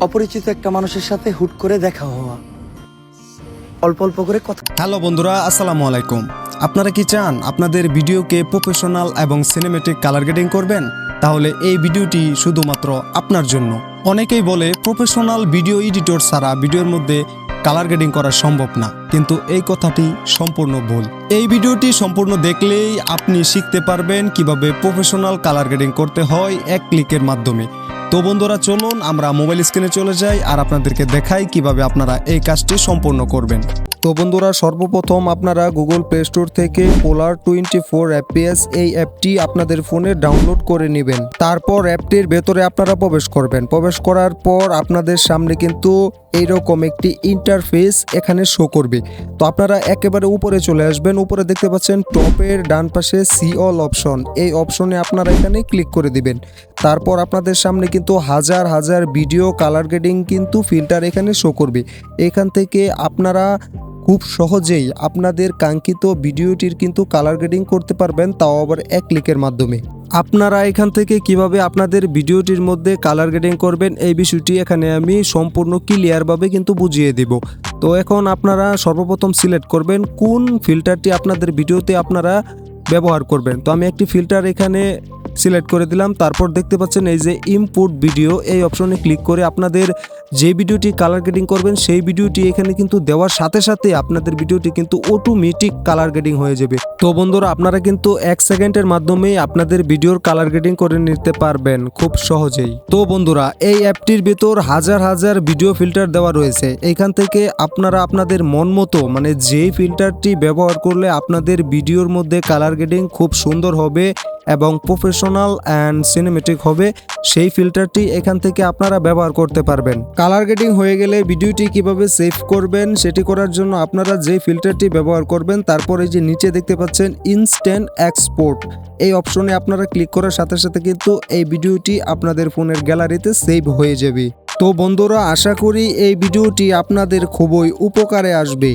অপরিচিত একটা মানুষের সাথে হুট করে দেখা হওয়া, অল্প অল্প করে কথা। হ্যালো বন্ধুরা, আসসালামু আলাইকুম। আপনারা কি চান আপনাদের ভিডিওকে প্রফেশনাল এবং সিনেমেটিক কালার গ্রেডিং করবেন? তাহলে এই ভিডিওটি শুধুমাত্র আপনার জন্য। অনেকেই বলে প্রফেশনাল ভিডিও এডিটর ছাড়া ভিডিওর মধ্যে কালার গ্রেডিং করা সম্ভব না, কিন্তু এই কথাটি সম্পূর্ণ ভুল। এই ভিডিওটি সম্পূর্ণ দেখলেই আপনি শিখতে পারবেন কিভাবে প্রফেশনাল কালার গ্রেডিং করতে হয় এক ক্লিকের মাধ্যমে। তো বন্ধুরা, চলুন আমরা মোবাইল স্ক্রিনে চলে যাই আর আপনাদেরকে দেখাই কিভাবে আপনারা এই কাজটি সম্পূর্ণ করবেন। তো বন্ধুরা, সর্বপ্রথম আপনারা গুগল প্লে স্টোর থেকে পোলার 24 FPS এই অ্যাপটি আপনাদের ফোনে ডাউনলোড করে নেবেন। তারপর অ্যাপটির ভেতরে আপনারা প্রবেশ করবেন। প্রবেশ করার পর আপনাদের সামনে কিন্তু এইরকম একটি ইন্টারফেস এখানে শো করবে। তো আপনারা একেবারে উপরে চলে আসবেন। উপরে দেখতে পাচ্ছেন টপের ডান পাশে সি অল অপশন, এই অপশনে আপনারা এখানে ক্লিক করে দিবেন। তারপর আপনাদের সামনে কিন্তু হাজার হাজার ভিডিও কালার গ্রেডিং কিন্তু ফিল্টার এখানে শো করবে। এখান থেকে আপনারা খুব সহজেই আপনাদের কাঙ্ক্ষিত ভিডিওটির কিন্তু কালার গ্রেডিং করতে পারবেন, তাও আবার এক ক্লিকের মাধ্যমে। আপনারা এখান থেকে কিভাবে আপনাদের ভিডিওটির মধ্যে কালার গ্রেডিং করবেন এই বিষয়টি এখানে আমি সম্পূর্ণ ক্লিয়ারভাবে কিন্তু বুঝিয়ে দিব। তো এখন আপনারা সর্বপ্রথম সিলেক্ট করবেন কোন ফিল্টারটি আপনাদের ভিডিওতে আপনারা ব্যবহার করবেন। তো আমি একটি ফিল্টার এখানে সিলেক্ট করে দিলাম। তারপর দেখতে পাচ্ছেন এই যে ইনপুট ভিডিও, এই অপশনে ক্লিক করে আপনাদের যে ভিডিওটি কালার গ্রেডিং করবেন সেই ভিডিওটি এখানে কিন্তু দেওয়ার সাথে সাথে আপনাদের ভিডিওটি কিন্তু অটোমেটিক কালার গ্রেডিং হয়ে যাবে। তো বন্ধুরা, আপনারা কিন্তু 1 সেকেন্ডের মাধ্যমে আপনাদের ভিডিওর কালার গ্রেডিং করে নিতে পারবেন খুব সহজেই। তো বন্ধুরা, এই অ্যাপটির ভিতর হাজার হাজার ভিডিও ফিল্টার দেওয়া রয়েছে। এইখান থেকে আপনারা আপনাদের মন মতো মানে যেই ফিল্টারটি ব্যবহার করলে আপনাদের ভিডিওর মধ্যে কালার গ্রেডিং খুব সুন্দর হবে এবং প্রফেশনাল অ্যান্ড সিনেমেটিক হবে, সেই ফিল্টারটি এখান থেকে আপনারা ব্যবহার করতে পারবেন। কালার গ্রেডিং হয়ে গেলে ভিডিওটি কিভাবে সেভ করবেন সেটি করার জন্য আপনারা যে ফিল্টারটি ব্যবহার করবেন তারপর এই যে নিচে দেখতে পাচ্ছেন ইনস্ট্যান্ট এক্সপোর্ট, এই অপশনে আপনারা ক্লিক করার সাথে সাথে কিন্তু এই ভিডিওটি আপনাদের ফোনের গ্যালারিতে সেভ হয়ে যাবে। তো বন্ধুরা, আশা করি এই ভিডিওটি আপনাদের খুবই উপকারে আসবে।